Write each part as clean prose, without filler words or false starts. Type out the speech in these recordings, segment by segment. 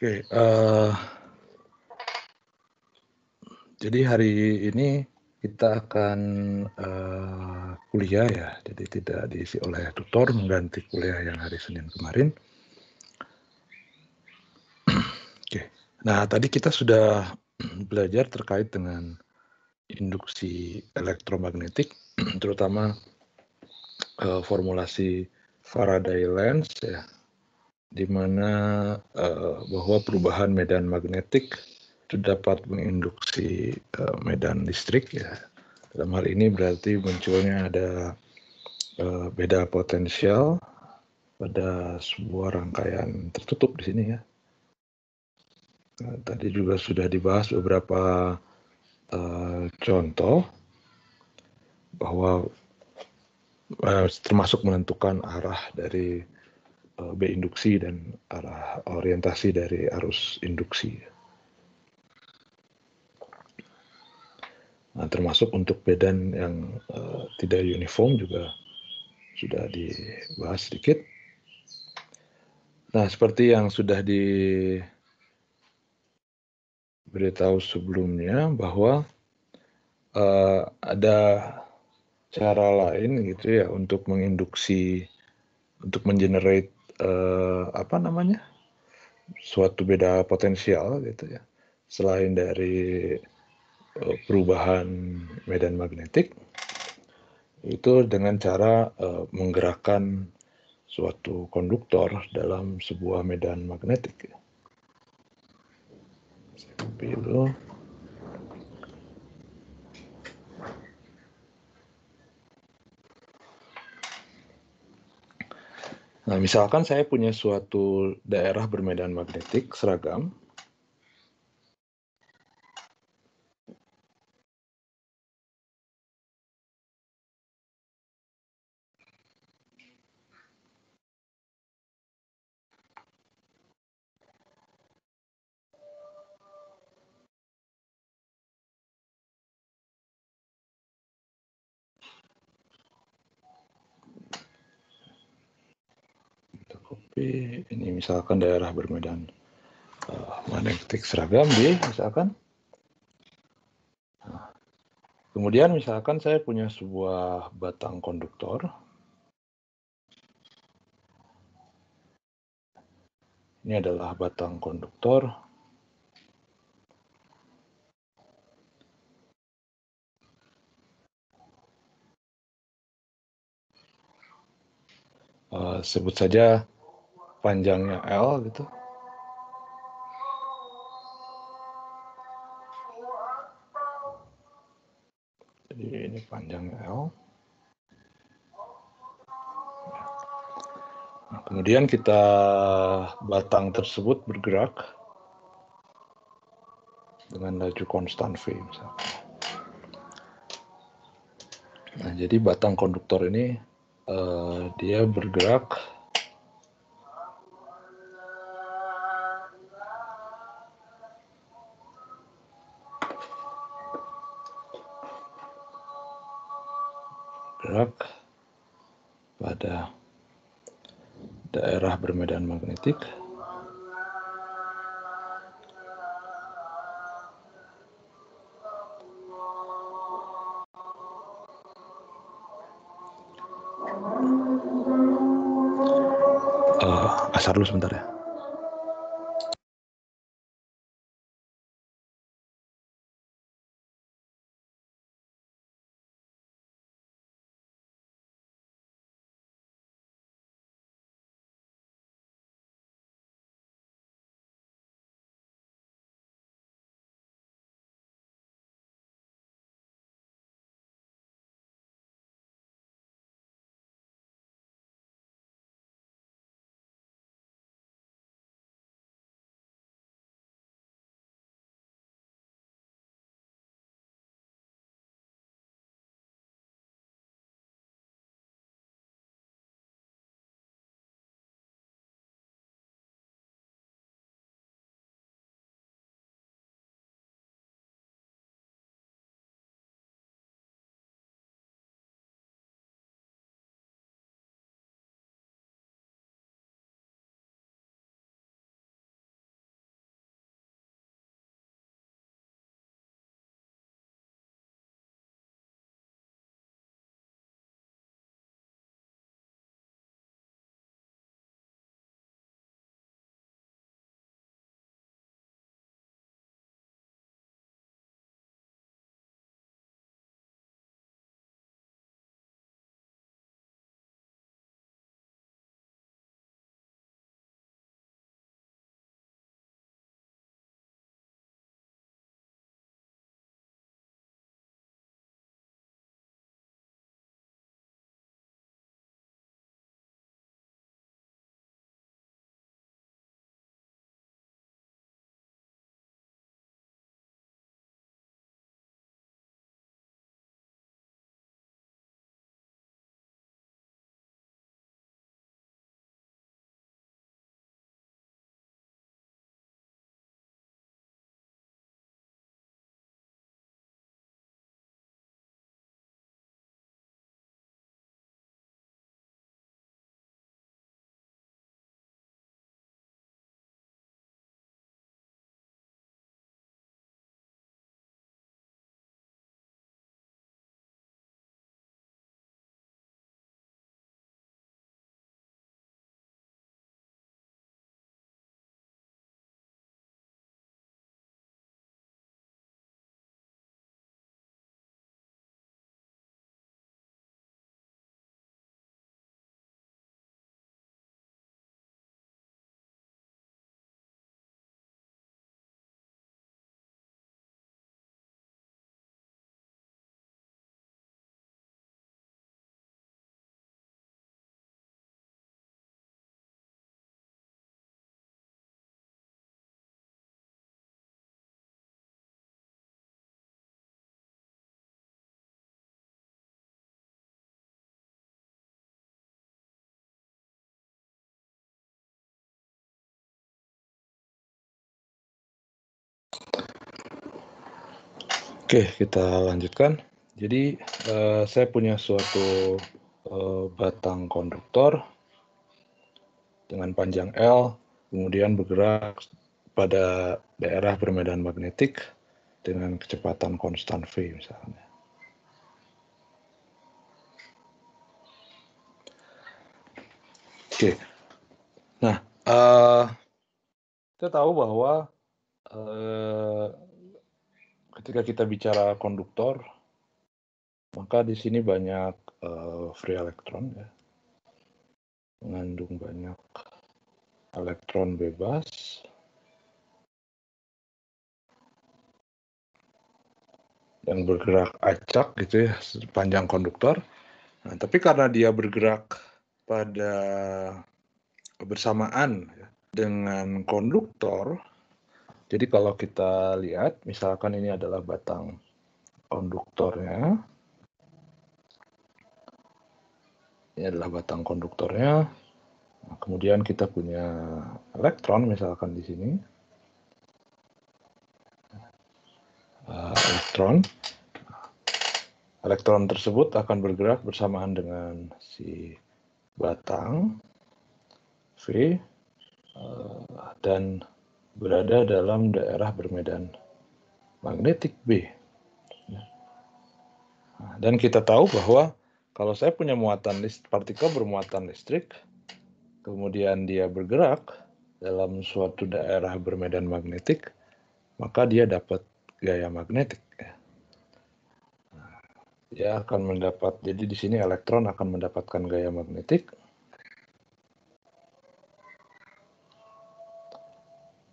Oke, jadi hari ini kita akan, kuliah ya, jadi tidak diisi oleh tutor mengganti kuliah yang hari Senin kemarin. Oke, nah tadi kita sudah belajar terkait dengan induksi elektromagnetik, terutama, formulasi Faraday lens ya, di mana, bahwa perubahan medan magnetik itu dapat menginduksi, medan listrik ya. Dalam hal ini berarti munculnya ada, beda potensial pada sebuah rangkaian tertutup di sini ya. Tadi juga sudah dibahas beberapa, contoh bahwa, termasuk menentukan arah dari, B induksi dan arah orientasi dari arus induksi. Nah, termasuk untuk medan yang, tidak uniform juga sudah dibahas sedikit. Nah, seperti yang sudah diberitahu sebelumnya bahwa, ada cara lain gitu ya untuk menginduksi, untuk mengenerate, apa namanya, suatu beda potensial gitu ya, selain dari, perubahan medan magnetik, itu dengan cara, menggerakkan suatu konduktor dalam sebuah medan magnetik. Saya copy dulu. Nah, misalkan saya punya suatu daerah bermedan magnetik seragam. Kita copy, ini misalkan daerah bermedan magnetik seragam B, misalkan. Nah, kemudian misalkan saya punya sebuah batang konduktor. Ini adalah batang konduktor. Sebut saja panjangnya L gitu. Jadi ini panjangnya L. Nah, kemudian batang tersebut bergerak dengan laju konstan V misalkan. Nah, jadi batang konduktor ini dia bergerak pada daerah bermedan magnetik. Asar dulu sebentar ya. Oke, kita lanjutkan. Jadi saya punya suatu batang konduktor dengan panjang L, kemudian bergerak pada daerah bermedan magnetik dengan kecepatan konstan V misalnya. Oke, nah kita tahu bahwa ketika kita bicara konduktor, maka di sini banyak free elektron, ya, mengandung banyak elektron bebas. Dan bergerak acak gitu ya sepanjang konduktor. Nah, tapi karena dia bergerak pada bersamaan ya, dengan konduktor, jadi kalau kita lihat, misalkan ini adalah batang konduktornya, ini adalah batang konduktornya. Nah, kemudian kita punya elektron, misalkan di sini, elektron tersebut akan bergerak bersamaan dengan si batang V dan berada dalam daerah bermedan magnetik B. Dan kita tahu bahwa kalau saya punya muatan partikel bermuatan listrik, kemudian dia bergerak dalam suatu daerah bermedan magnetik, maka dia dapat gaya magnetik. Dia akan mendapat, jadi di sini elektron akan mendapatkan gaya magnetik.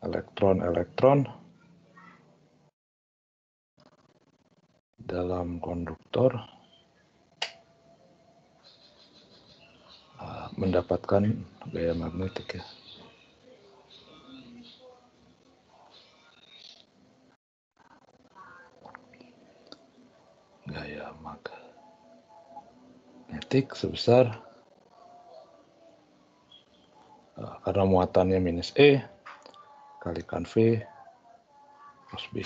Elektron dalam konduktor mendapatkan gaya magnetik, ya. Gaya magnetik sebesar karena muatannya minus E kalikan V plus B.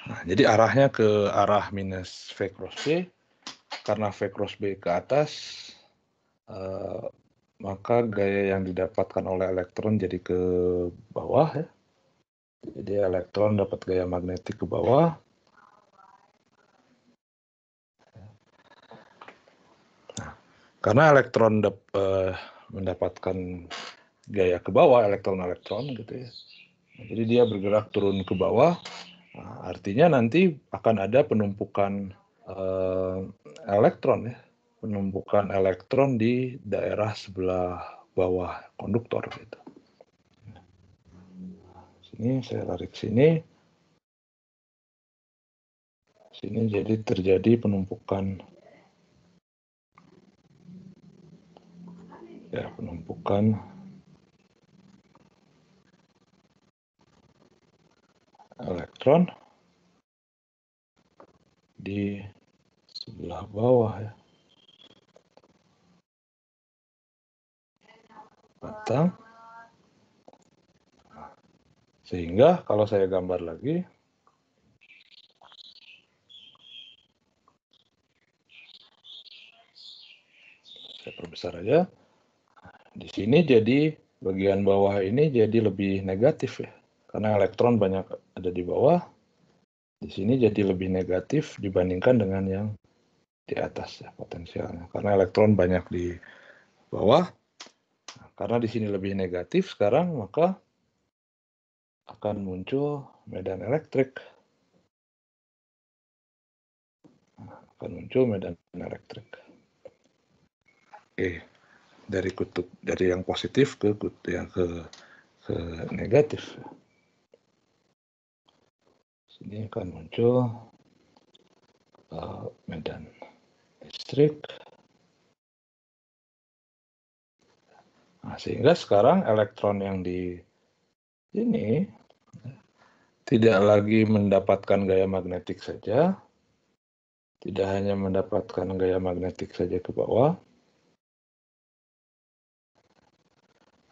Nah, jadi arahnya ke arah minus V cross B. Karena V cross B ke atas, maka gaya yang didapatkan oleh elektron jadi ke bawah, ya. Jadi elektron dapat gaya magnetik ke bawah. Nah, karena elektron mendapatkan gaya ke bawah, elektron gitu ya. Jadi dia bergerak turun ke bawah. Nah, artinya nanti akan ada penumpukan elektron, ya. Penumpukan elektron di daerah sebelah bawah konduktor gitu. Sini saya tarik sini. Sini jadi terjadi penumpukan elektron di sebelah bawah, ya. Batang. Sehingga kalau saya gambar lagi, saya perbesar aja. Di sini jadi bagian bawah ini jadi lebih negatif, ya. Karena elektron banyak ada di bawah. Di sini jadi lebih negatif dibandingkan dengan yang di atas, ya, potensialnya. Karena elektron banyak di bawah. Nah, karena di sini lebih negatif sekarang, maka akan muncul medan elektrik. Oke, dari yang positif ke yang ke negatif. Sini akan muncul medan listrik. Nah, sehingga sekarang elektron yang di sini tidak lagi mendapatkan gaya magnetik saja, tidak hanya mendapatkan gaya magnetik saja ke bawah,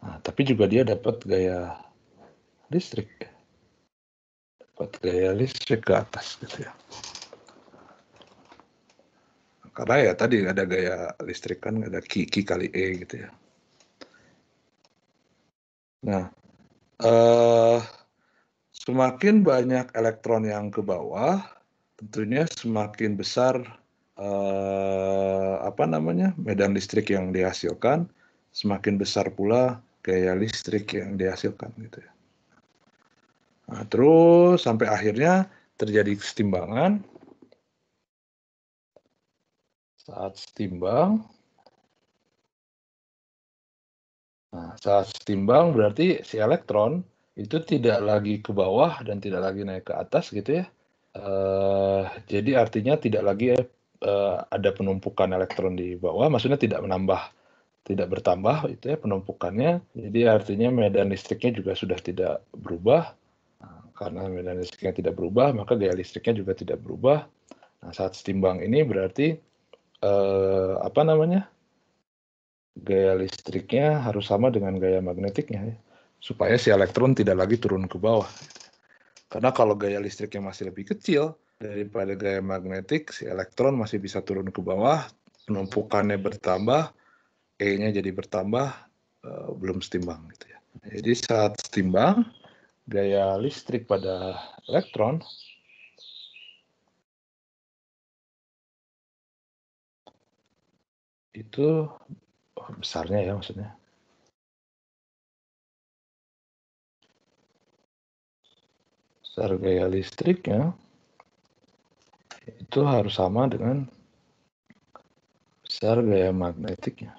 nah, tapi juga dia dapat gaya listrik. dapat gaya listrik ke atas gitu ya. Karena ya tadi ada gaya listrik kan, ada Q kali E gitu ya. Nah, semakin banyak elektron yang ke bawah, tentunya semakin besar medan listrik yang dihasilkan, semakin besar pula gaya listrik yang dihasilkan gitu ya. Nah, terus sampai akhirnya terjadi kesetimbangan. Saat setimbang, saat setimbang berarti si elektron itu tidak lagi ke bawah dan tidak lagi naik ke atas gitu ya. Jadi artinya tidak lagi ada penumpukan elektron di bawah, maksudnya tidak bertambah itu ya penumpukannya. Jadi artinya medan listriknya juga sudah tidak berubah. Karena medan listriknya tidak berubah, maka gaya listriknya juga tidak berubah. Nah, saat setimbang ini berarti gaya listriknya harus sama dengan gaya magnetiknya ya, supaya si elektron tidak lagi turun ke bawah. Karena kalau gaya listriknya masih lebih kecil daripada gaya magnetik, si elektron masih bisa turun ke bawah, penumpukannya bertambah, E-nya jadi bertambah, belum setimbang gitu ya. Jadi saat setimbang, gaya listrik pada elektron itu besarnya ya maksudnya. Besar gaya listriknya itu harus sama dengan besar gaya magnetiknya.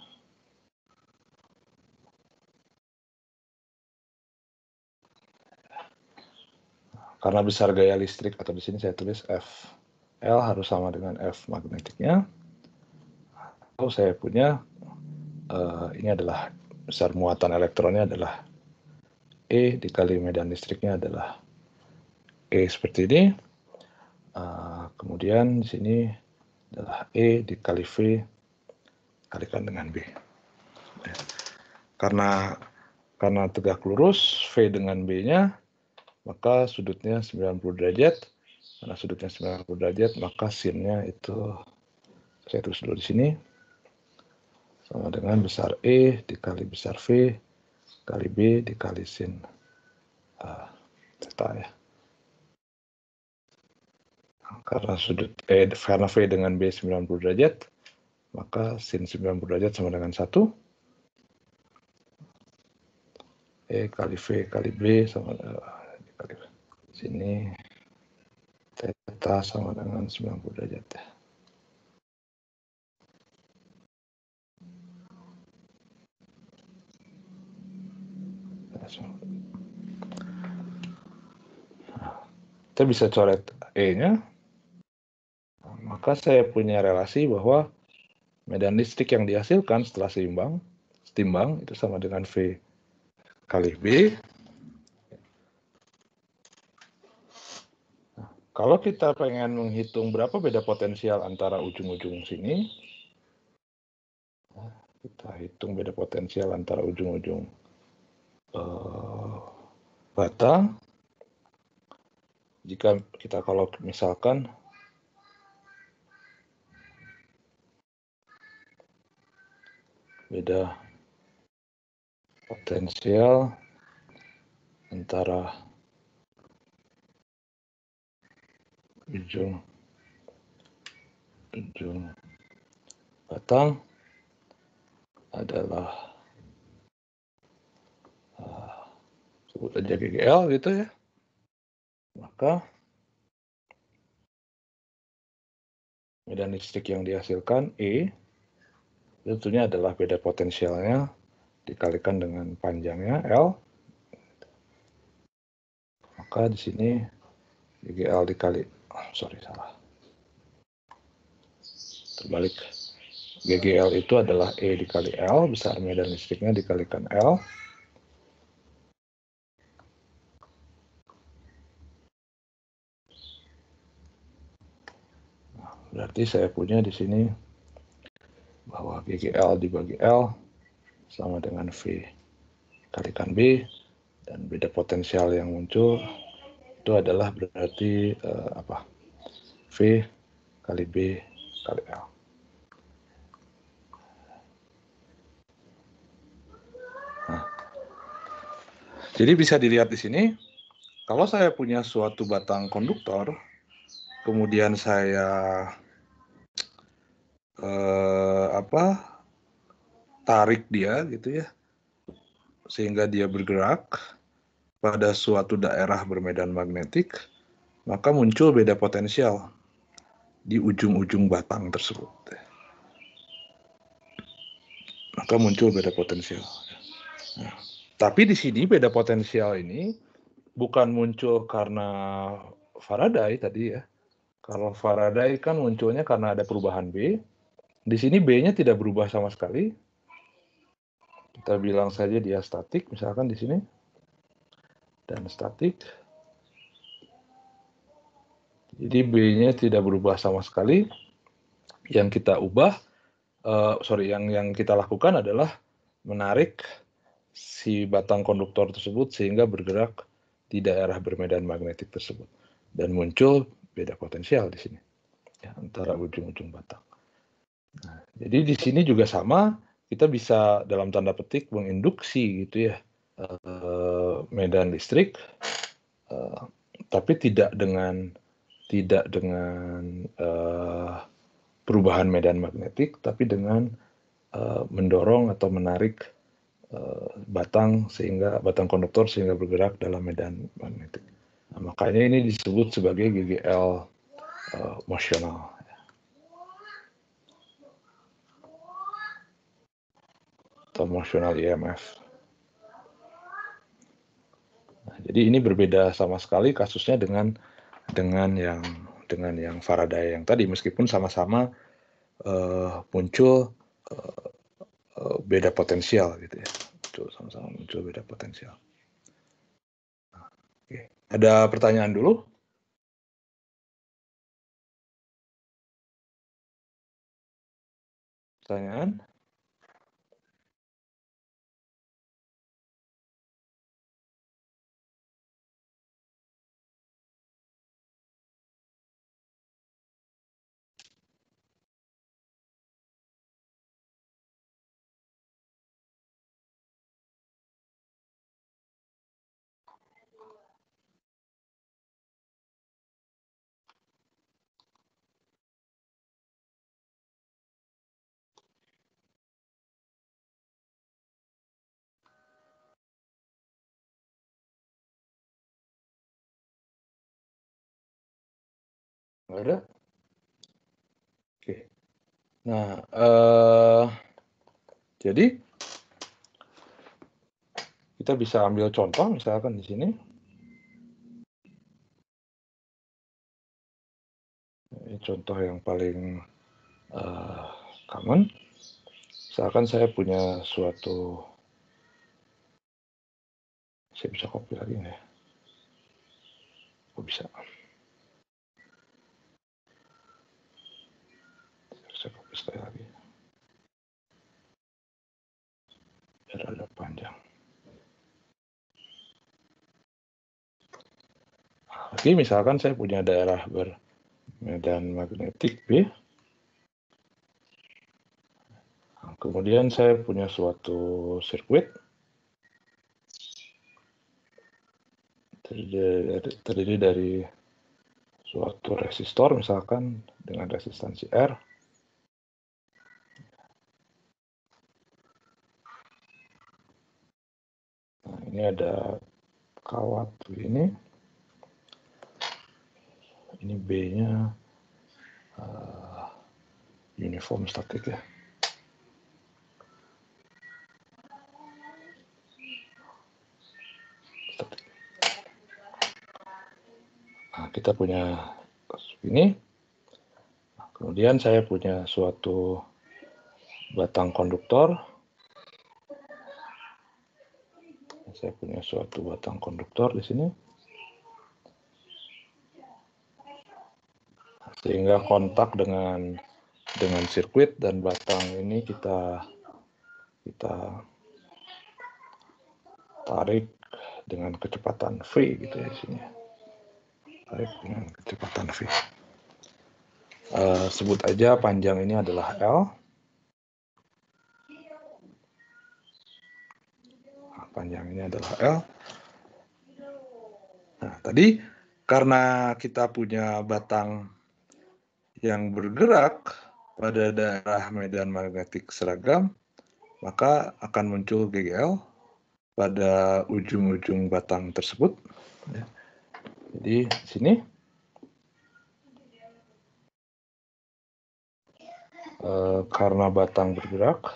Karena besar gaya listrik, atau di sini saya tulis F. L harus sama dengan F magnetiknya. Atau saya punya, ini adalah besar muatan elektronnya adalah E dikali medan listriknya adalah E seperti ini. Kemudian di sini adalah E dikali V kalikan dengan B. Karena tegak lurus V dengan B-nya, maka sudutnya 90 derajat. Karena sudutnya 90 derajat, maka sinnya itu saya tulis dulu di sini sama dengan besar E dikali besar V kali B dikali sin theta ya. Karena karena V dengan B 90 derajat, maka sin 90 derajat sama dengan 1. E kali V kali B sama dikali sini theta sama dengan 90 derajat ya. Kita bisa coret E-nya, maka saya punya relasi bahwa medan listrik yang dihasilkan setelah setimbang itu sama dengan V kali B. Kalau kita pengen menghitung berapa beda potensial antara ujung-ujung sini, kita hitung beda potensial antara ujung-ujung batang. Jika kita kalau misalkan beda potensial antara ujung batang adalah sebut aja GGL gitu ya, maka medan listrik yang dihasilkan E tentunya adalah beda potensialnya dikalikan dengan panjangnya L, maka di sini GGL dikali terbalik. GGL itu adalah E dikali L, besar medan listriknya dikalikan L. Berarti saya punya di sini bahwa GGL dibagi L sama dengan V kalikan B, dan beda potensial yang muncul itu adalah berarti apa? V kali B kali L. Nah, jadi bisa dilihat di sini, kalau saya punya suatu batang konduktor, kemudian saya tarik dia gitu ya, sehingga dia bergerak pada suatu daerah bermedan magnetik, maka muncul beda potensial di ujung-ujung batang tersebut. Maka muncul beda potensial. Nah, tapi di sini beda potensial ini bukan muncul karena Faraday tadi ya. Kalau Faraday kan munculnya karena ada perubahan B. Di sini B-nya tidak berubah sama sekali. Kita bilang saja dia statik, misalkan di sini. Dan statik. Jadi B-nya tidak berubah sama sekali. Yang kita ubah, yang kita lakukan adalah menarik si batang konduktor tersebut sehingga bergerak di daerah bermedan magnetik tersebut. Dan muncul beda potensial di sini. Ya, antara ujung-ujung batang. Nah, jadi di sini juga sama, kita bisa dalam tanda petik menginduksi gitu ya medan listrik, tapi tidak dengan perubahan medan magnetik, tapi dengan mendorong atau menarik batang konduktor sehingga bergerak dalam medan magnetik. Nah, makanya ini disebut sebagai GGL mosional. Atau motional EMF. Nah, jadi ini berbeda sama sekali kasusnya dengan yang Faraday yang tadi, meskipun sama-sama muncul beda potensial gitu ya. Sama-sama muncul beda potensial. Oke. Ada pertanyaan dulu? Pertanyaan? Nggak ada? Oke. Nah, jadi kita bisa ambil contoh misalkan di sini. Ini contoh yang paling common. Misalkan saya punya suatu, saya bisa copy lagi nih. Oh, bisa. Saya copy sekali lagi. Biar ada panjang. Oke, misalkan saya punya daerah bermedan magnetik B. Kemudian saya punya suatu sirkuit terdiri dari suatu resistor misalkan dengan resistansi R. Nah, ini ada kawat begini. Ini B-nya uniform statik ya. Nah, kita punya ini. Kemudian saya punya suatu batang konduktor. Saya punya suatu batang konduktor di sini. Sehingga kontak dengan sirkuit dan batang ini kita tarik dengan kecepatan V gitu ya di sini. tarik dengan kecepatan V. Sebut aja panjang ini adalah L. Panjang ini adalah L. Nah, tadi karena kita punya batang yang bergerak pada daerah medan magnetik seragam, maka akan muncul GGL pada ujung-ujung batang tersebut. Jadi di sini karena batang bergerak,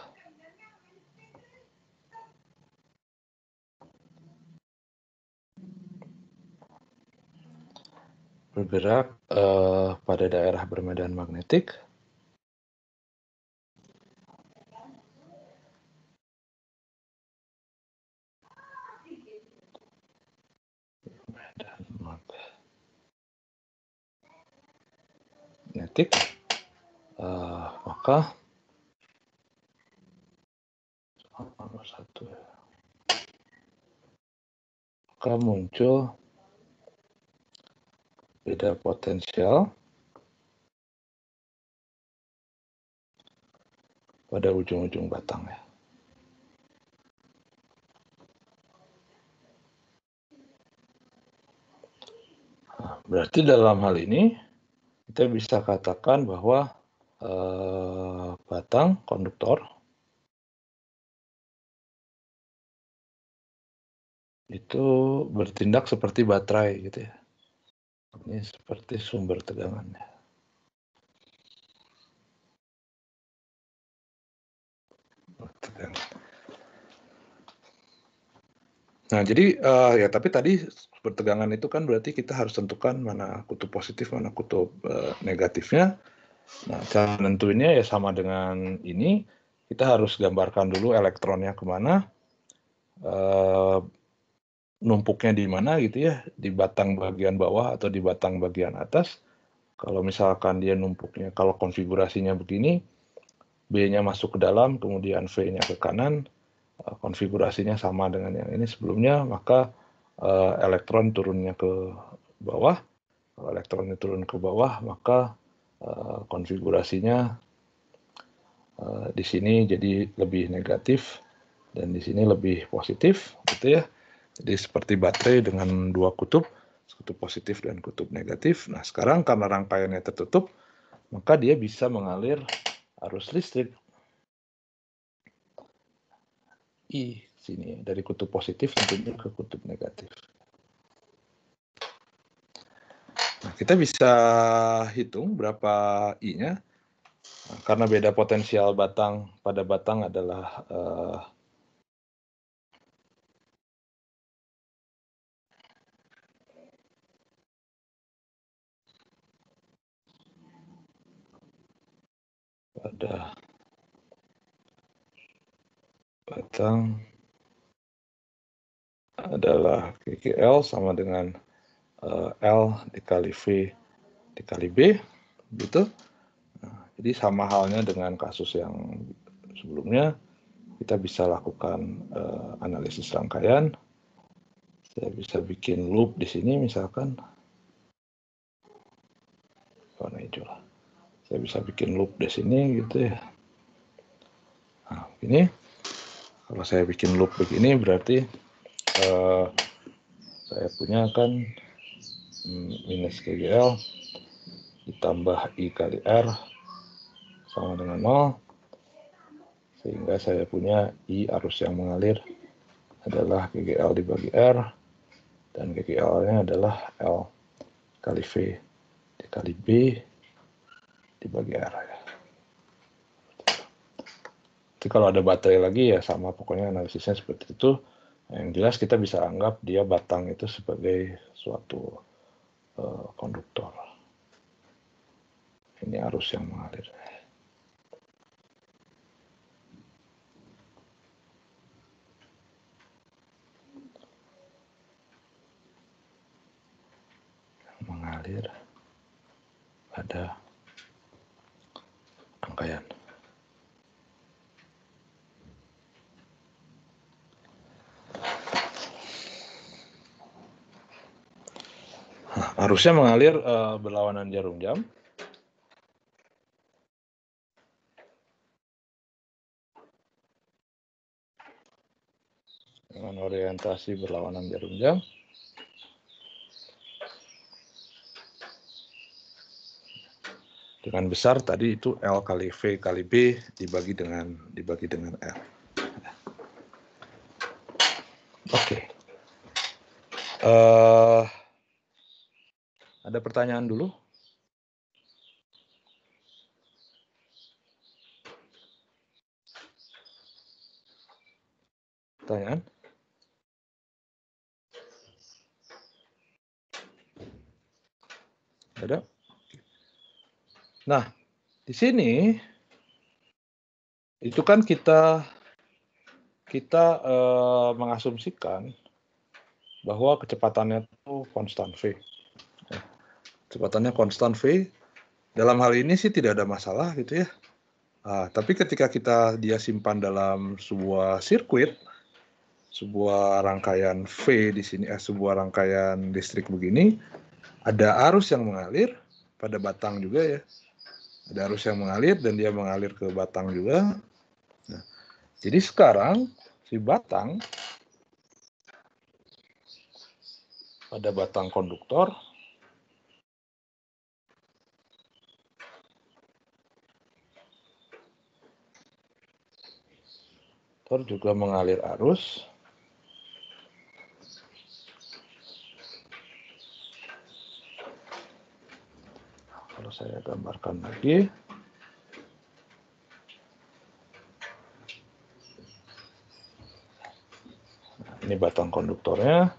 pada daerah bermedan magnetik, maka muncul beda potensial pada ujung-ujung batang ya. Nah, berarti dalam hal ini kita bisa katakan bahwa batang konduktor itu bertindak seperti baterai gitu ya. Ini seperti sumber tegangannya. Nah, jadi ya tapi tadi sumber tegangan itu kan berarti kita harus tentukan mana kutub positif, mana kutub negatifnya. Nah, cara menentuinnya ya sama dengan ini, kita harus gambarkan dulu elektronnya kemana, numpuknya di mana gitu ya, di batang bagian bawah atau di batang bagian atas. Kalau misalkan dia numpuknya, kalau konfigurasinya begini, B-nya masuk ke dalam, kemudian V-nya ke kanan, konfigurasinya sama dengan yang ini sebelumnya, maka elektron turunnya ke bawah. Kalau elektronnya turun ke bawah, maka konfigurasinya di sini jadi lebih negatif dan di sini lebih positif, gitu ya. Jadi seperti baterai dengan dua kutub positif dan kutub negatif. Nah, sekarang karena rangkaiannya tertutup, maka dia bisa mengalir arus listrik I sini dari kutub positif tentunya ke kutub negatif. Nah, kita bisa hitung berapa I-nya. Nah, karena beda potensial batang pada batang adalah pada batang adalah GGL sama dengan L dikali V dikali B, gitu. Nah, jadi sama halnya dengan kasus yang sebelumnya, kita bisa lakukan analisis rangkaian. Saya bisa bikin loop di sini misalkan, warna hijau lah. Saya bisa bikin loop di sini gitu ya. Nah, ini kalau saya bikin loop begini berarti saya punya kan minus GGL ditambah I kali R sama dengan 0, sehingga saya punya I arus yang mengalir adalah GGL dibagi R, dan GGL-nya adalah L kali V dikali B dibagi R. Jadi kalau ada baterai lagi ya sama, pokoknya analisisnya seperti itu. Yang jelas kita bisa anggap dia batang itu sebagai suatu konduktor. Ini arus yang mengalir. Mengalir pada rangkaian. Harusnya mengalir berlawanan jarum jam. Dengan orientasi berlawanan jarum jam. Dengan besar tadi itu L kali V kali B dibagi dengan L. Oke. Ada pertanyaan dulu? Pertanyaan? Ada? Nah, di sini itu kan kita mengasumsikan bahwa kecepatannya itu konstan V. Kecepatannya konstan V. Dalam hal ini sih tidak ada masalah gitu ya. Tapi ketika dia simpan dalam sebuah sirkuit, sebuah rangkaian V di sini, sebuah rangkaian listrik begini, ada arus yang mengalir pada batang juga ya. Ada arus yang mengalir dan dia mengalir ke batang juga. Nah, jadi sekarang si batang pada batang konduktor juga mengalir arus kalau saya gambarkan lagi. Nah, ini batang konduktornya,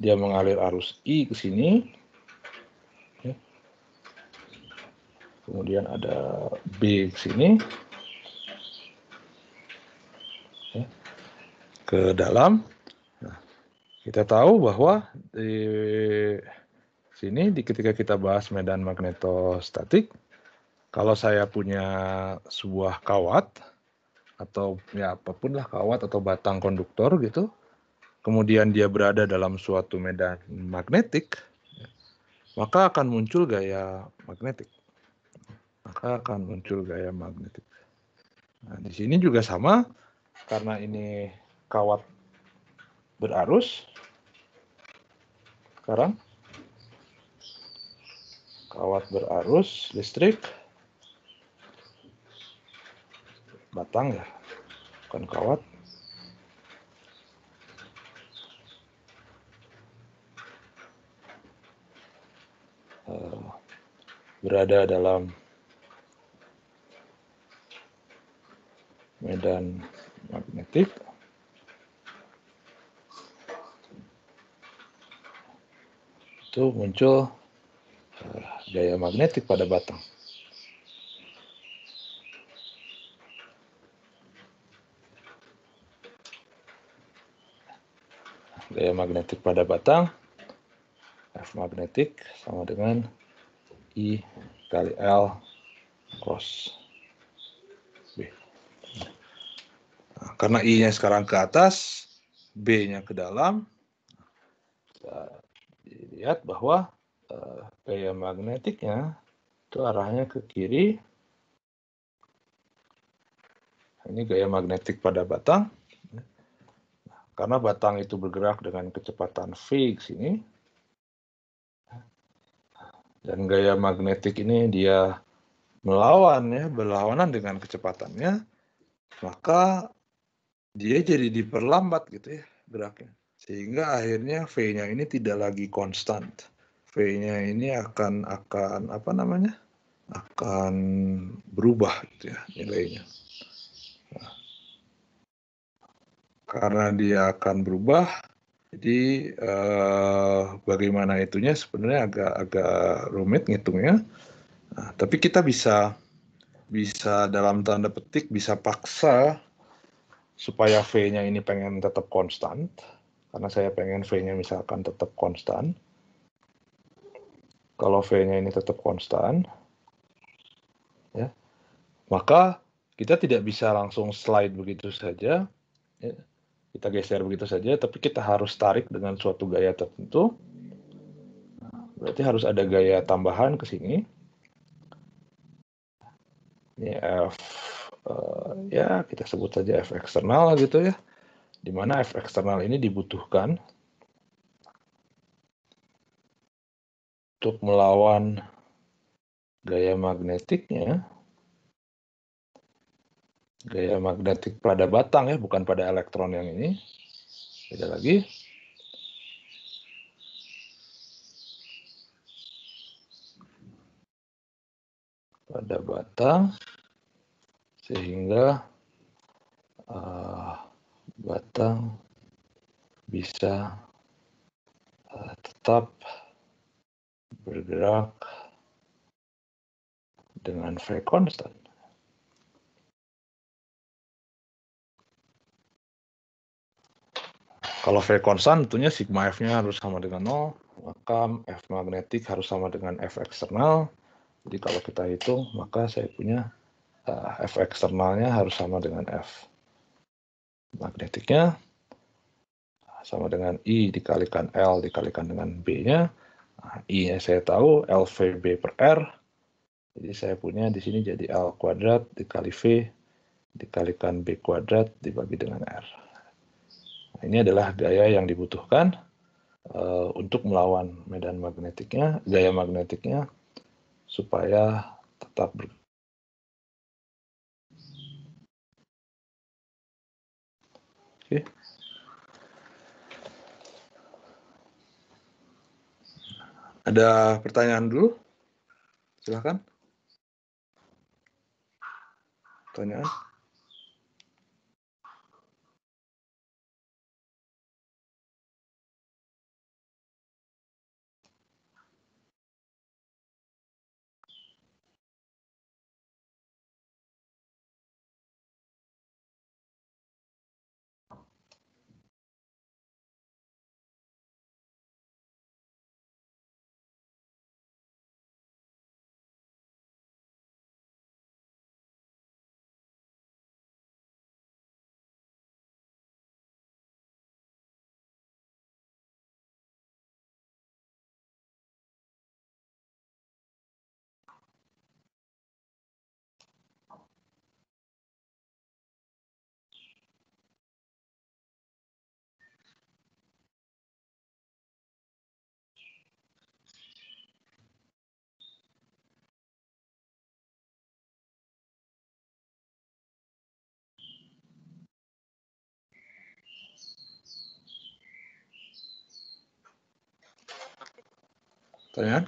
dia mengalir arus I ke sini. Kemudian ada B ke sini. Ke dalam. Nah, kita tahu bahwa di sini ketika kita bahas medan magnetostatik, kalau saya punya sebuah kawat atau ya apapun lah, kawat atau batang konduktor gitu, kemudian dia berada dalam suatu medan magnetik, maka akan muncul gaya magnetik. Nah, di sini juga sama, karena ini kawat berarus. Sekarang kawat berarus listrik, batang ya, bukan kawat. Berada dalam medan magnetik. Itu muncul gaya magnetik pada batang. Gaya magnetik pada batang, F magnetik sama dengan I kali L cross B. Nah, karena I-nya sekarang ke atas, B-nya ke dalam, kita lihat bahwa gaya magnetiknya itu arahnya ke kiri. Ini gaya magnetik pada batang. Karena batang itu bergerak dengan kecepatan V ke sini. Dan gaya magnetik ini dia berlawanan dengan kecepatannya, maka dia jadi diperlambat gitu ya geraknya. Sehingga akhirnya V-nya ini tidak lagi konstan. V-nya ini akan berubah gitu ya nilainya. Nah, karena dia akan berubah, jadi bagaimana itunya sebenarnya agak rumit ngitungnya. Nah, tapi kita bisa dalam tanda petik bisa paksa supaya V-nya ini pengen tetap konstan. Karena saya pengen V-nya misalkan tetap konstan. Kalau V-nya ini tetap konstan, ya, maka kita tidak bisa langsung slide begitu saja. Ya, kita geser begitu saja, tapi kita harus tarik dengan suatu gaya tertentu. Berarti harus ada gaya tambahan ke sini. Ini F, ya kita sebut saja F eksternal gitu ya. Di mana F eksternal ini dibutuhkan untuk melawan gaya magnetiknya. Gaya magnetik pada batang ya, bukan pada elektron yang ini. Beda lagi. Pada batang, sehingga batang bisa tetap bergerak dengan V konstan. Kalau V konstan tentunya sigma F-nya harus sama dengan 0, maka F magnetik harus sama dengan F eksternal. Jadi kalau kita hitung, maka saya punya F eksternalnya harus sama dengan F magnetiknya, sama dengan I dikalikan L dikalikan dengan B-nya. Nah, I-nya saya tahu, LVB per R. Jadi saya punya di sini jadi L kuadrat dikali V dikalikan B kuadrat dibagi dengan R. Nah, ini adalah gaya yang dibutuhkan untuk melawan medan magnetiknya, gaya magnetiknya, supaya tetap Oke. Ada pertanyaan dulu? Silakan. Pertanyaan? Pertanyaan?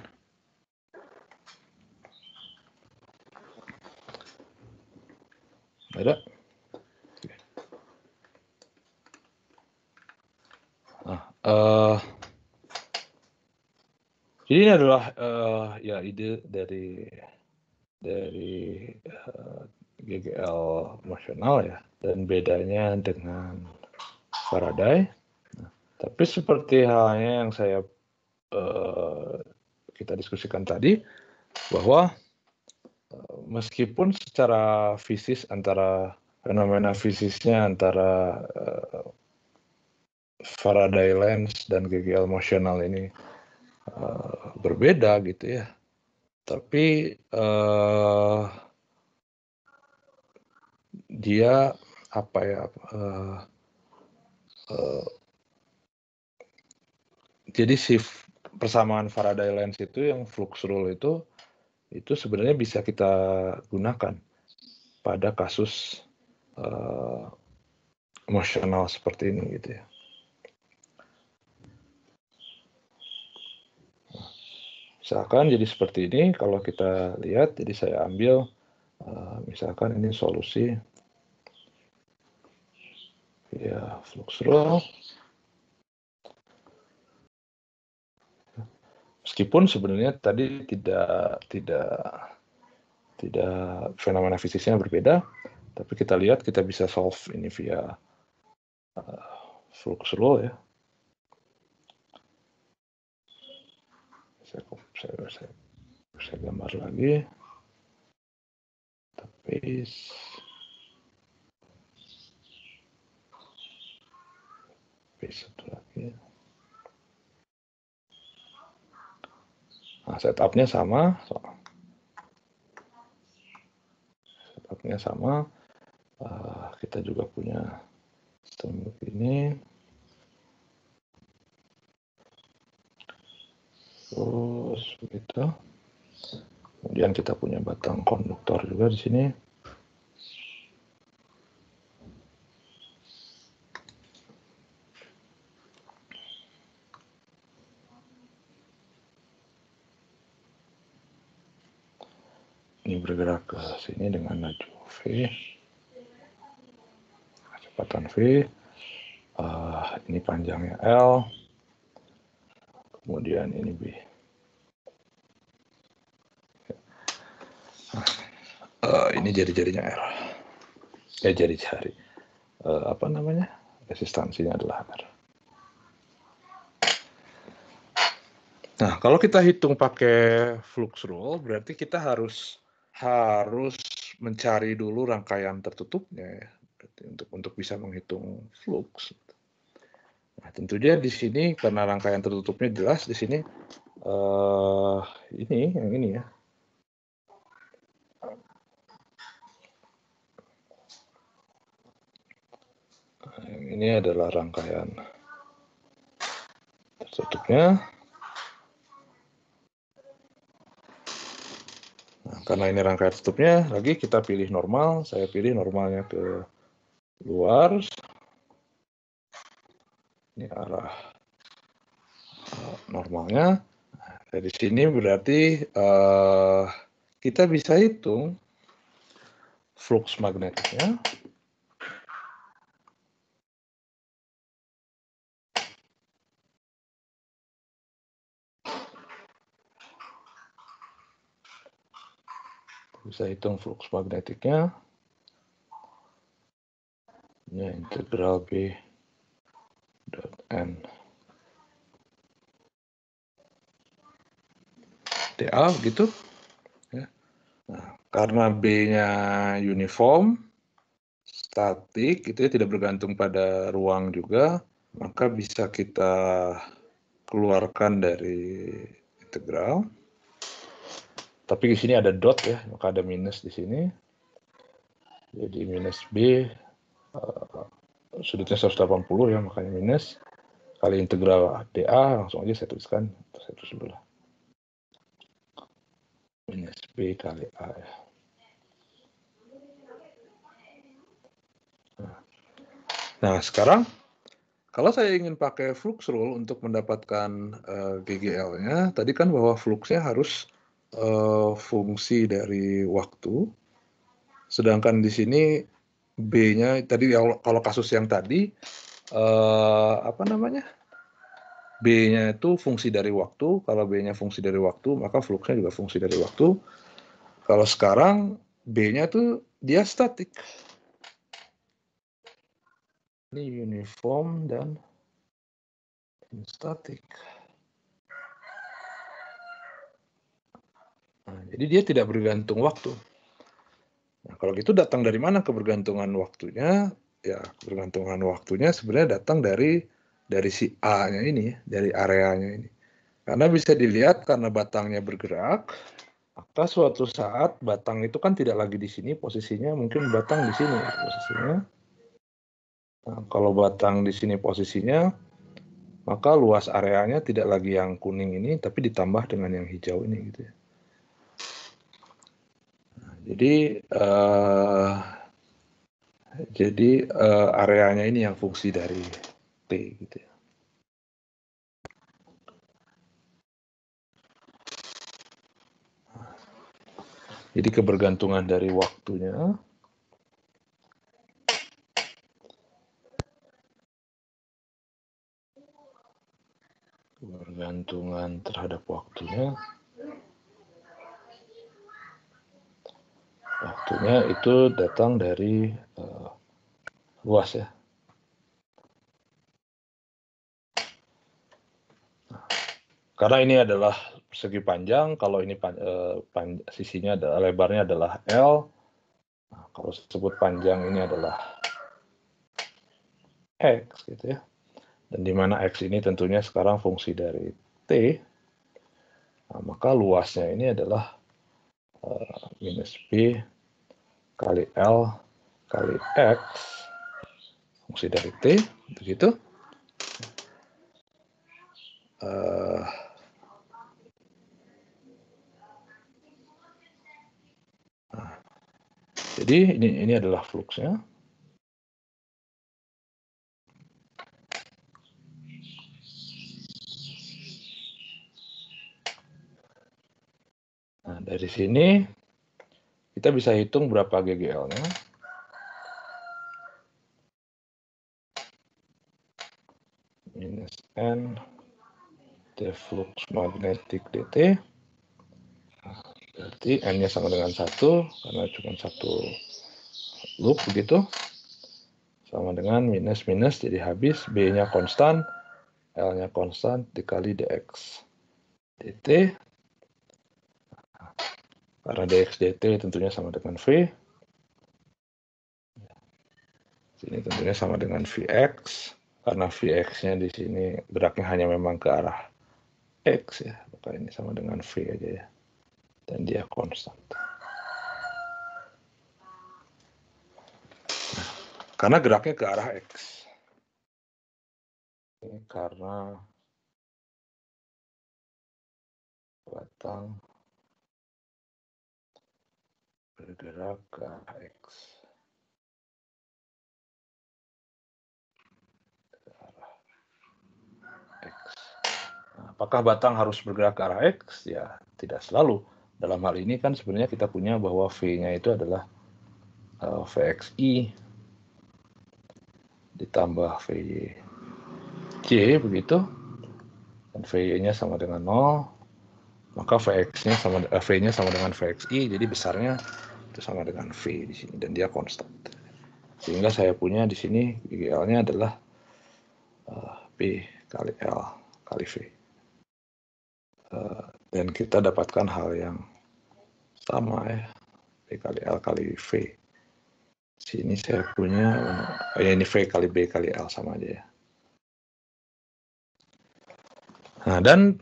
Ada? Nah, jadi ini adalah ya ide dari GGL mosional ya, dan bedanya dengan Faraday. Nah, tapi seperti halnya yang kita diskusikan tadi, bahwa meskipun secara fisis antara fenomena fisisnya antara Faraday lens dan GGL mosional ini berbeda gitu ya, tapi dia apa ya? Jadi si persamaan Faraday lens itu yang flux rule itu sebenarnya bisa kita gunakan pada kasus emosional seperti ini gitu ya. Misalkan jadi seperti ini, kalau kita lihat, jadi saya ambil misalkan ini solusi ya flux rule. Meskipun sebenarnya tadi tidak fenomena fisisnya berbeda, tapi kita lihat kita bisa solve ini via flux rule ya. Saya gambar lagi. Paste. Paste satu lagi. Nah, setupnya sama. Kita juga punya sistem begini. Terus begitu. Kemudian kita punya batang konduktor juga di sini. Ini bergerak ke sini dengan laju V, kecepatan V. Ini panjangnya L, kemudian ini B. Ini jari-jarinya R. Jari-jari. Apa namanya? Resistansinya adalah R. Nah, kalau kita hitung pakai flux rule, berarti kita harus mencari dulu rangkaian tertutupnya ya, untuk bisa menghitung flux. Nah, tentunya di sini karena rangkaian tertutupnya jelas di sini yang ini ya. Yang ini adalah rangkaian tertutupnya. Nah, karena ini rangkaian tertutupnya, lagi kita pilih normal. Saya pilih normalnya ke luar. Ini arah normalnya. Dari sini berarti kita bisa hitung flux magnetiknya. Bisa hitung flux magnetiknya. Ini integral B dot N dA gitu. Ya. Nah, karena B-nya uniform, statik, itu ya, tidak bergantung pada ruang juga, maka bisa kita keluarkan dari integral. Tapi di sini ada dot ya, maka ada minus di sini. Jadi minus B, sudutnya 180 ya, makanya minus. Kali integral dA, langsung aja saya tuliskan. Saya tulis dulu lah. Minus B kali A ya. Nah, sekarang kalau saya ingin pakai flux rule untuk mendapatkan GGL-nya, tadi kan bahwa fluxnya harus fungsi dari waktu. Sedangkan di sini B-nya tadi kalau kasus yang tadi B-nya itu fungsi dari waktu. Kalau B-nya fungsi dari waktu, maka fluxnya juga fungsi dari waktu. Kalau sekarang B-nya itu dia statik. Ini uniform dan statik. Nah, jadi dia tidak bergantung waktu. Nah, kalau gitu datang dari mana kebergantungan waktunya? Ya, kebergantungan waktunya sebenarnya datang dari si A-nya ini, dari areanya ini. Karena bisa dilihat karena batangnya bergerak, maka suatu saat batang itu kan tidak lagi di sini posisinya, mungkin batang di sini posisinya. Nah, kalau batang di sini posisinya, maka luas areanya tidak lagi yang kuning ini, tapi ditambah dengan yang hijau ini gitu ya. Nah, jadi areanya ini yang fungsi dari T gitu ya. Jadi kebergantungan dari waktunya terhadap waktunya itu datang dari luas ya. Karena ini adalah persegi panjang, kalau ini sisinya adalah lebarnya adalah L. Nah, kalau disebut panjang ini adalah X gitu ya. Dan di mana X ini tentunya sekarang fungsi dari T. Nah, maka luasnya ini adalah minus B kali L kali X fungsi dari T, begitu. Jadi ini adalah fluxnya. Nah, dari sini kita bisa hitung berapa GGL-nya. Minus N T flux magnetik dt. Berarti N-nya sama dengan 1, karena cuma satu loop begitu. Sama dengan minus, jadi habis. B-nya konstan, L-nya konstan, dikali dx dt. Karena dx dt tentunya sama dengan V. Sini tentunya sama dengan Vx. Karena Vx-nya di sini geraknya hanya memang ke arah X ya. Maka ini sama dengan V aja ya. Dan dia konstan. Karena geraknya ke arah X. Ini karena batang bergerak ke arah X. Nah, apakah batang harus bergerak ke arah X? Ya, tidak selalu. Dalam hal ini kan sebenarnya kita punya bahwa V-nya itu adalah Vxi ditambah Vj begitu. Dan Vy-nya sama dengan 0. Maka Vx-nya sama V-nya sama dengan Vxi, jadi besarnya itu sama dengan V di sini dan dia konstan. Sehingga saya punya di sini GGL-nya adalah P kali L kali V. Dan kita dapatkan hal yang sama ya, P kali L kali V. Sini saya punya, ya ini V kali B kali L sama aja ya. Nah, dan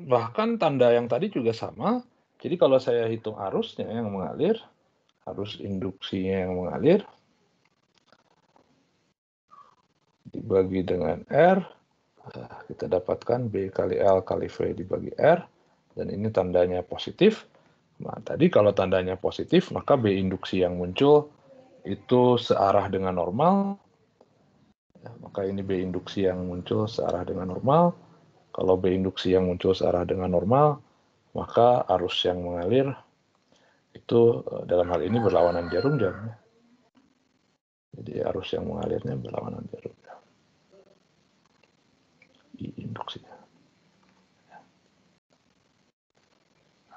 bahkan tanda yang tadi juga sama. Jadi kalau saya hitung arusnya yang mengalir, arus induksinya yang mengalir, dibagi dengan R, kita dapatkan B kali L kali V dibagi R, dan ini tandanya positif. Nah, tadi kalau tandanya positif, maka B induksi yang muncul itu searah dengan normal. Ya, maka ini B induksi yang muncul searah dengan normal. Kalau B induksi yang muncul searah dengan normal, maka arus yang mengalir itu dalam hal ini berlawanan jarum jam. Jadi arus yang mengalirnya berlawanan jarum jam di induksi.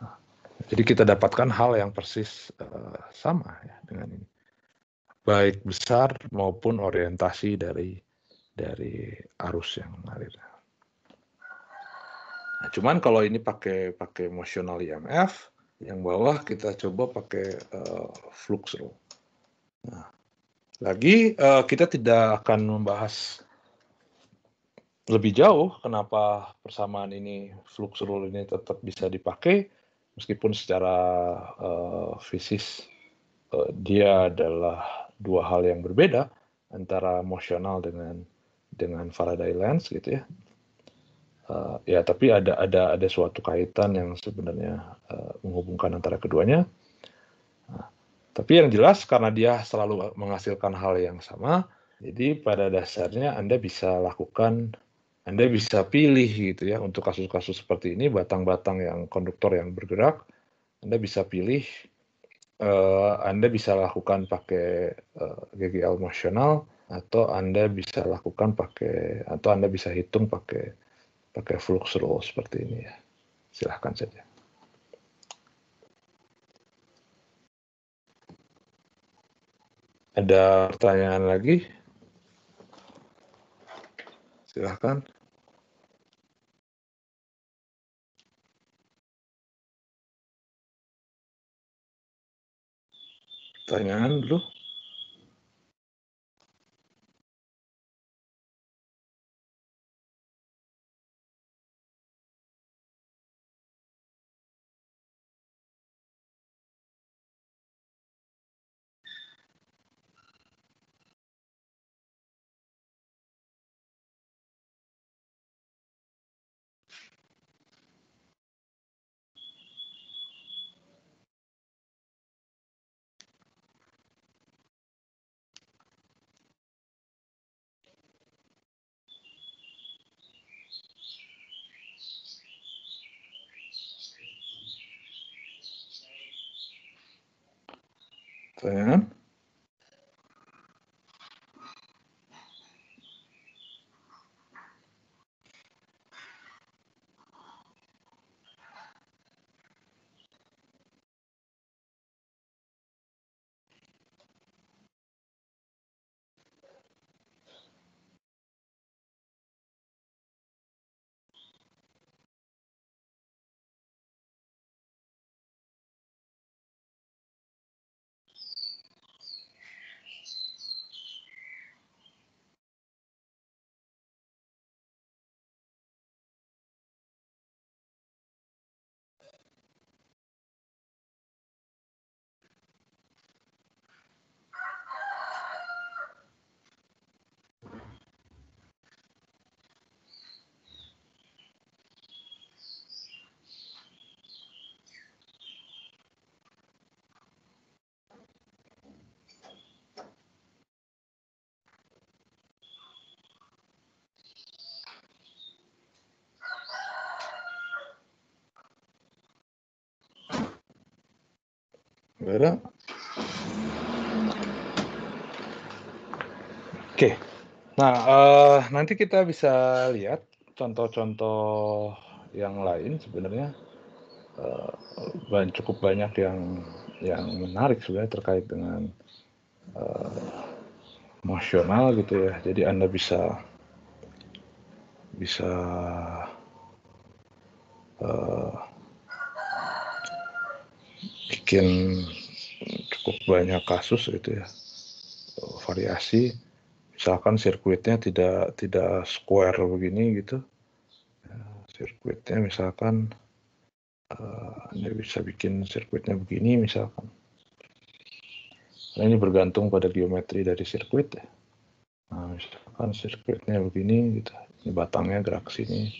Nah, jadi kita dapatkan hal yang persis sama ya dengan ini, baik besar maupun orientasi dari arus yang mengalir. Nah, cuman kalau ini pakai motional EMF, yang bawah kita coba pakai flux rule. Nah, lagi kita tidak akan membahas lebih jauh kenapa persamaan ini, flux rule ini tetap bisa dipakai, meskipun secara fisis dia adalah dua hal yang berbeda antara mosional dengan Faraday lens gitu ya. Ya, tapi ada suatu kaitan yang sebenarnya menghubungkan antara keduanya. Tapi yang jelas karena dia selalu menghasilkan hal yang sama, jadi pada dasarnya Anda bisa pilih gitu ya, untuk kasus-kasus seperti ini, batang-batang yang konduktor yang bergerak, Anda bisa pilih, Anda bisa lakukan pakai GGL mosional, atau Anda bisa hitung pakai flux rule seperti ini ya. Silahkan saja. Ada pertanyaan lagi? Silahkan. Pertanyaan dulu. Pertanyaan? Nggak ada? Oke. Nah, nanti kita bisa lihat contoh-contoh yang lain sebenarnya cukup banyak yang menarik sebenarnya terkait dengan emosional gitu ya. Jadi Anda bisa bikin cukup banyak kasus gitu ya, variasi. Misalkan sirkuitnya tidak square begini gitu, sirkuitnya misalkan Anda bisa bikin sirkuitnya begini misalkan. Nah, ini bergantung pada geometri dari sirkuit ya. Nah, misalkan sirkuitnya begini gitu, ini batangnya gerak sini.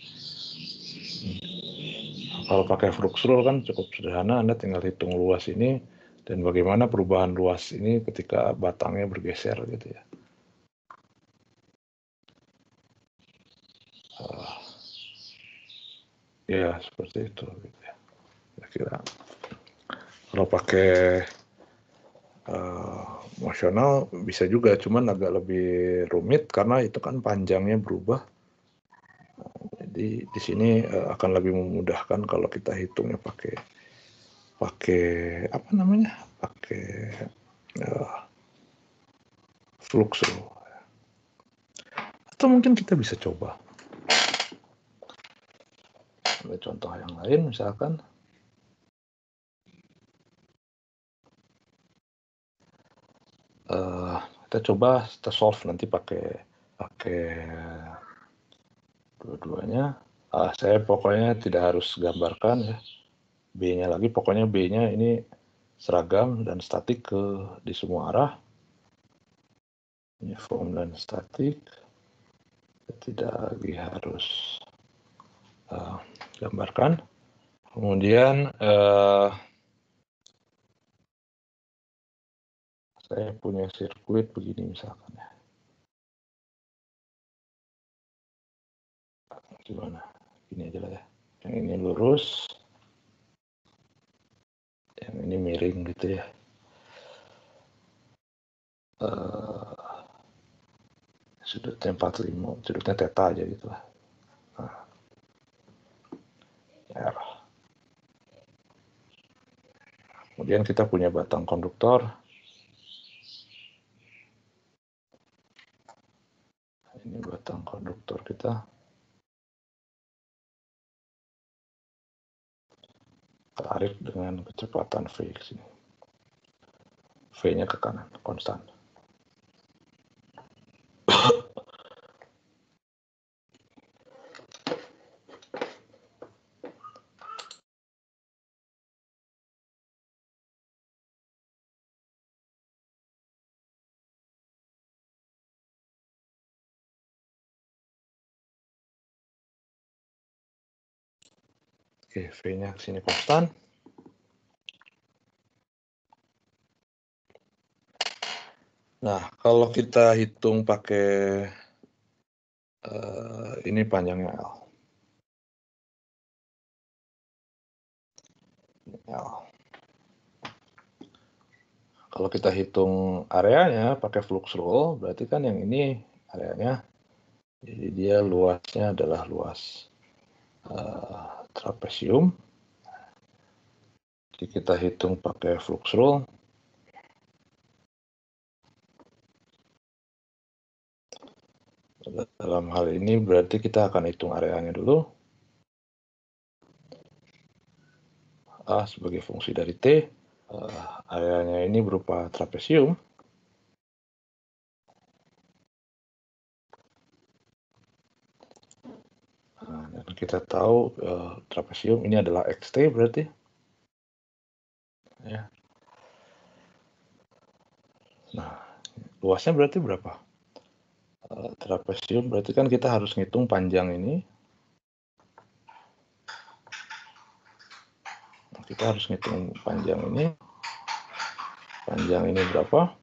Kalau pakai flux rule kan cukup sederhana, Anda tinggal hitung luas ini dan bagaimana perubahan luas ini ketika batangnya bergeser gitu ya. Ya seperti itu gitu ya. Kira-kira kalau pakai emosional bisa juga, cuman agak lebih rumit karena itu kan panjangnya berubah. Jadi di sini akan lebih memudahkan kalau kita hitungnya pakai apa namanya? Pakai flux rule. Atau mungkin kita bisa coba. Ada contoh yang lain misalkan kita coba solve nanti pakai dua-duanya. Saya pokoknya tidak harus gambarkan ya B-nya lagi, pokoknya B-nya ini seragam dan statik di semua arah. Uniform dan statik, tidak lagi harus gambarkan. Kemudian saya punya sirkuit begini misalkan ya. Gimana? Gini aja lah ya. Yang ini lurus, yang ini miring gitu ya. Sudutnya 45, sudutnya theta aja gitu lah. Nah, R. Kemudian kita punya batang konduktor. Ini batang konduktor kita. Tarik dengan kecepatan V ke sini. V-nya ke kanan, konstan. Oke, V-nya ke sini konstan. Nah, kalau kita hitung pakai ini panjangnya L. L. kalau kita hitung areanya pakai flux rule, berarti kan yang ini areanya, jadi dia luasnya adalah luas trapesium. Jadi kita hitung pakai flux rule. Dalam hal ini berarti kita akan hitung areanya dulu. A sebagai fungsi dari T. Areanya ini berupa trapesium. Dan kita tahu trapesium ini adalah XT berarti. Ya. Nah, luasnya berarti berapa? Trapesium berarti kan kita harus ngitung panjang ini. Kita harus ngitung panjang ini. Panjang ini berapa?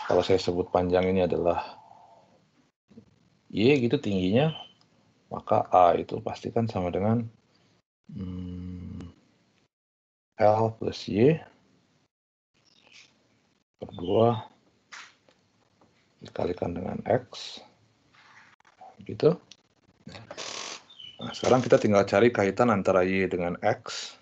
Kalau saya sebut panjang ini adalah Y gitu tingginya, maka A itu pasti kan sama dengan L plus Y per 2 dikalikan dengan X. Gitu. Nah, sekarang kita tinggal cari kaitan antara Y dengan X.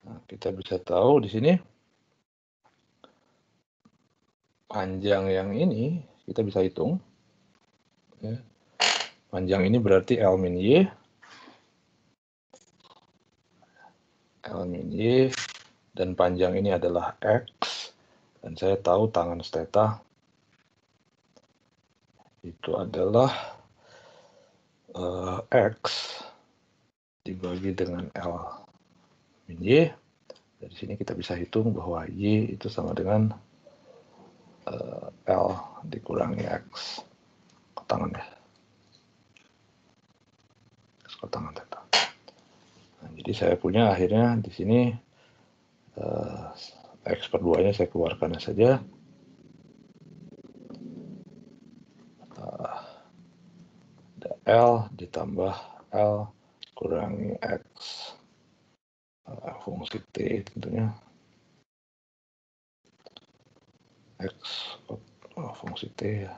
Nah, kita bisa tahu di sini panjang yang ini kita bisa hitung. Ya. Panjang ini berarti L min Y. L min Y. Dan panjang ini adalah X. Dan saya tahu tangen theta itu adalah X dibagi dengan L min Y. Dari sini kita bisa hitung bahwa Y itu sama dengan L dikurangi X kotangan ya. X kotangan theta. Nah, jadi saya punya akhirnya di sini X per 2-nya saya keluarkan saja. L ditambah L kurangi X fungsi T tentunya. X fungsi T ya.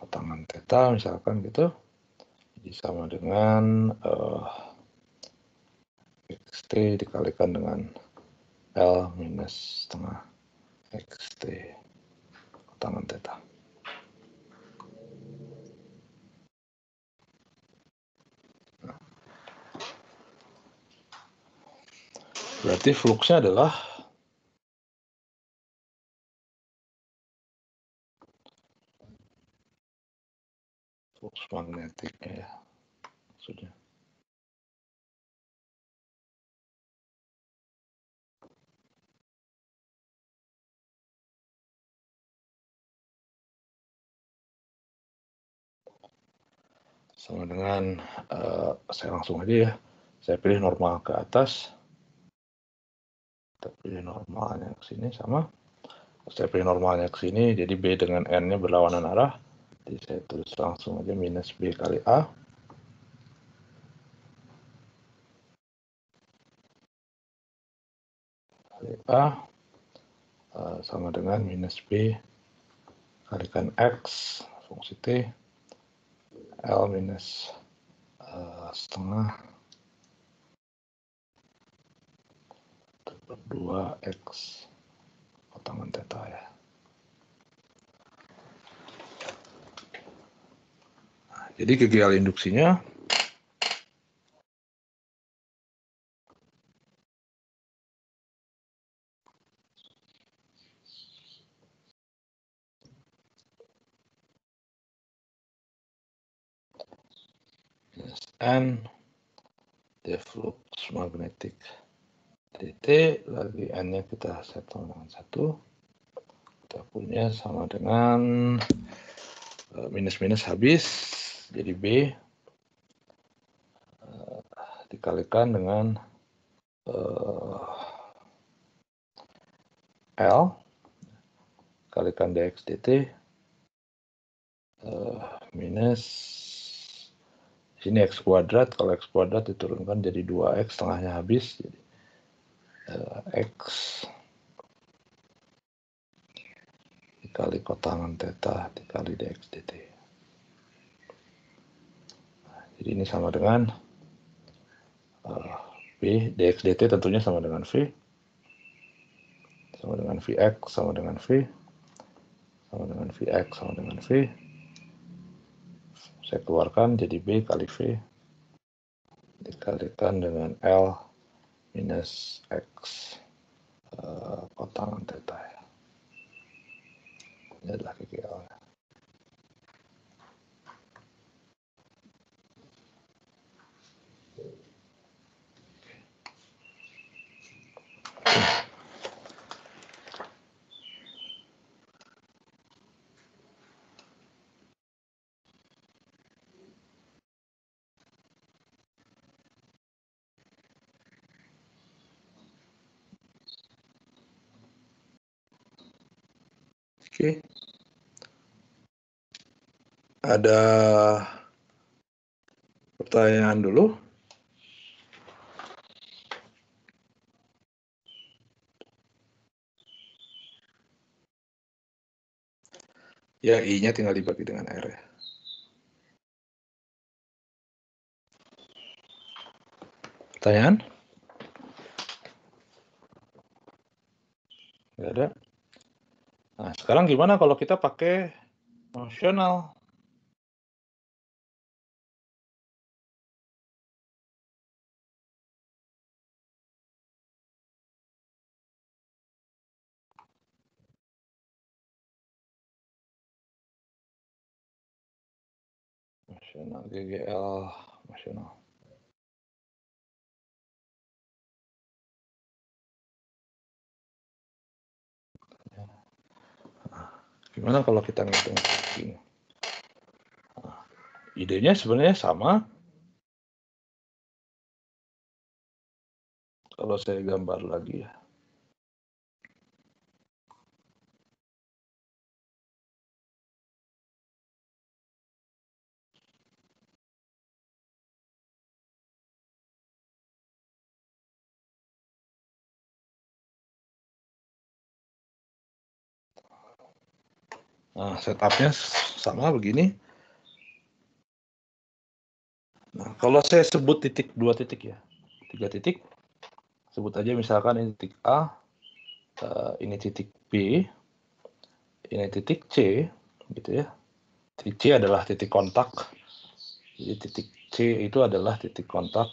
Kotangan theta misalkan gitu. Jadi sama dengan XT dikalikan dengan L minus setengah XT kotangan theta. Berarti fluxnya adalah flux magnetiknya ya maksudnya. Sama dengan saya langsung aja ya. Saya pilih normal ke atas. Kita pilih normalnya ke sini sama. Saya pilih normalnya ke sini, jadi B dengan N-nya berlawanan arah. Jadi saya tulis langsung aja minus B kali A. Kali A sama dengan minus B kalikan X fungsi T. L minus setengah per 2 X kotangan theta ya. Nah, jadi KGL induksinya N D flux magnetik dt lagi N-nya kita set sama dengan 1. Kita punya sama dengan minus-minus habis, jadi B dikalikan dengan L kalikan dx dt minus sini X kuadrat, kalau X kuadrat diturunkan jadi 2X, tengahnya habis, jadi X dikali kotangan theta dikali dx dt. Jadi ini sama dengan V, dx dt tentunya sama dengan V, sama dengan Vx, sama dengan V, sama dengan Vx, sama dengan V. Saya keluarkan jadi B kali V dikalikan dengan L minus X kotangan theta ya. Ini adalah KGL. Oke. Ada pertanyaan dulu? Ya, I-nya tinggal dibagi dengan R ya. Pertanyaan? Nggak ada. Nah, sekarang gimana kalau kita pakai nosional? Nosional, GGL, nosional. Gimana kalau kita ngitung begini? Nah, idenya sebenarnya sama. Kalau saya gambar lagi ya. Nah, setupnya sama begini. Nah, kalau saya sebut titik, 2 titik ya, 3 titik, sebut aja misalkan ini titik A, ini titik B, ini titik C, gitu ya. Titik C adalah titik kontak. Jadi titik C itu adalah titik kontak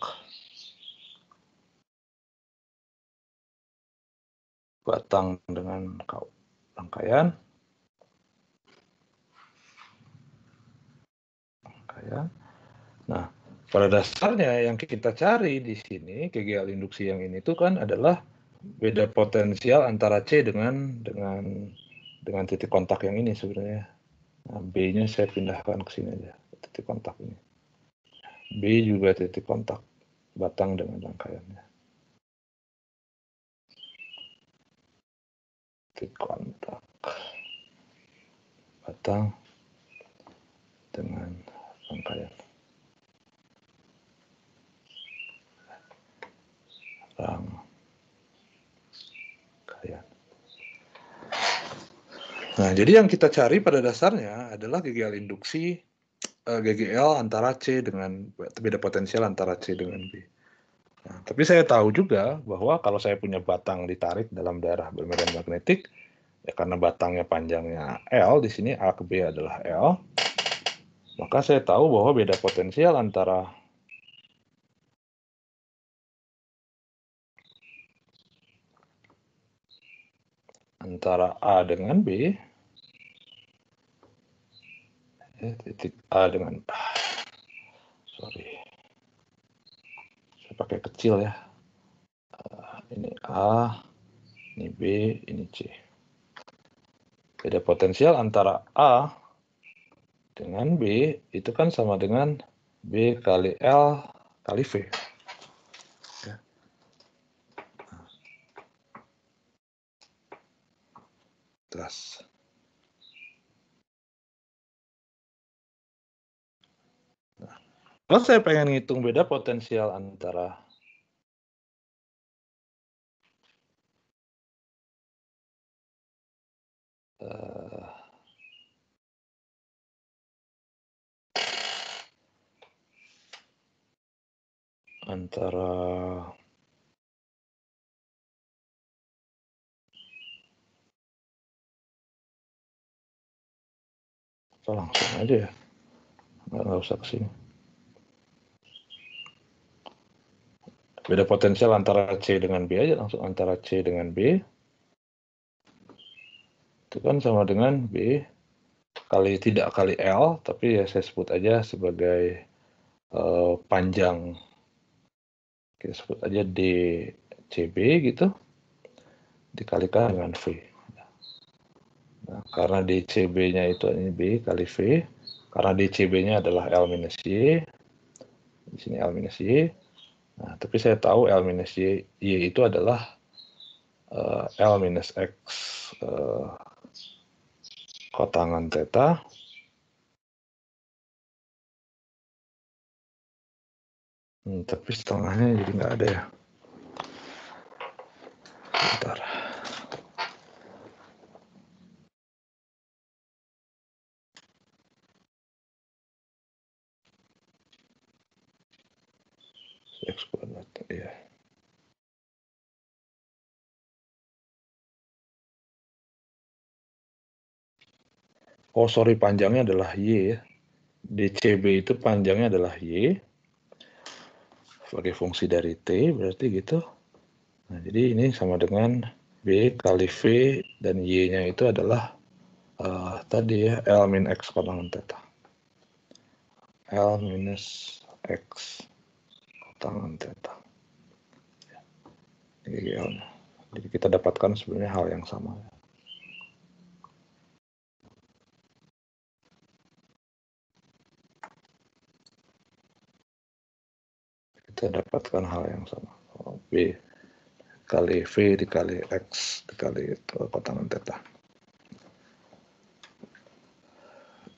batang dengan rangkaian. Nah, pada dasarnya yang kita cari di sini, KGL induksi yang ini tuh kan adalah beda potensial antara C dengan titik kontak yang ini sebenarnya. Nah, B-nya saya pindahkan ke sini aja, titik kontak ini. B juga titik kontak batang dengan rangkaiannya. Titik kontak batang dengan rangkaian. Nah, jadi yang kita cari pada dasarnya adalah GGL induksi, GGL antara C dengan beda potensial antara C dengan B. Nah, tapi saya tahu juga bahwa kalau saya punya batang ditarik dalam daerah bermedan magnetik, ya karena batangnya panjangnya L, di sini A ke B adalah L, maka saya tahu bahwa beda potensial antara A dengan B, titik A dengan, sorry, saya pakai kecil ya, ini A, ini B, ini C. Beda potensial antara A dengan B itu kan sama dengan B kali L kali V. Ya. Terus. Kalau saya pengen ngitung beda potensial antara langsung aja ya, nggak usah kesini. Beda potensial antara C dengan B aja, langsung antara C dengan B itu kan sama dengan B kali tidak kali L, tapi ya saya sebut aja sebagai panjang, kita sebut aja DCB gitu, dikalikan dengan V. Nah, karena DCB-nya itu ini B kali V, karena DCB-nya adalah L minus Y, di sini L minus Y. Nah, tapi saya tahu L minus Y itu adalah L minus X kotangan theta tapi setengahnya jadi nggak ada ya. Bentar. X kuadrat, ya. Oh sorry, panjangnya adalah Y ya. DCB itu panjangnya adalah Y sebagai fungsi dari T, berarti gitu. Nah, jadi ini sama dengan B kali V dan Y-nya itu adalah tadi ya L min X kotangan theta. L minus X kotangan theta. Ini L-nya. Jadi kita dapatkan sebenarnya hal yang sama. Kita dapatkan hal yang sama. B kali V dikali X dikali kotangan theta.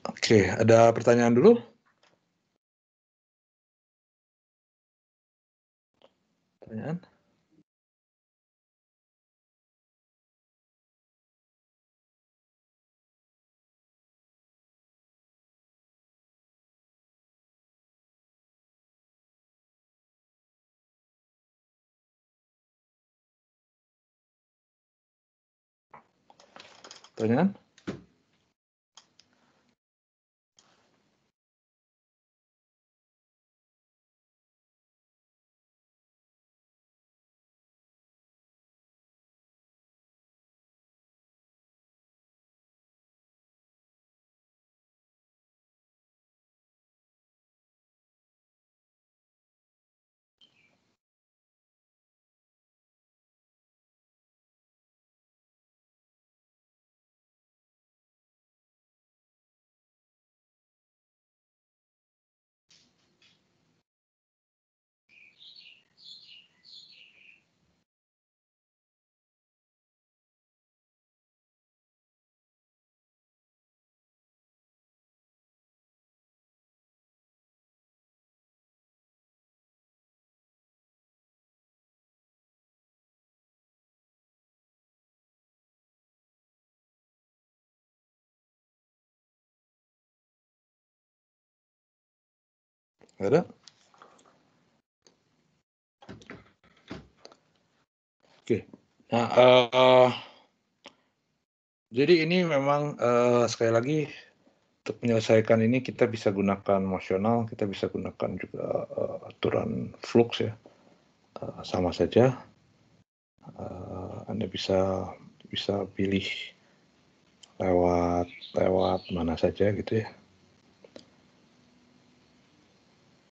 Oke, ada pertanyaan dulu? Pertanyaan? Pertanyaan? Nggak ada? Oke. Nah, jadi ini memang sekali lagi untuk menyelesaikan ini kita bisa gunakan mosional, kita bisa gunakan juga aturan flux ya, sama saja. Anda bisa pilih lewat mana saja gitu ya.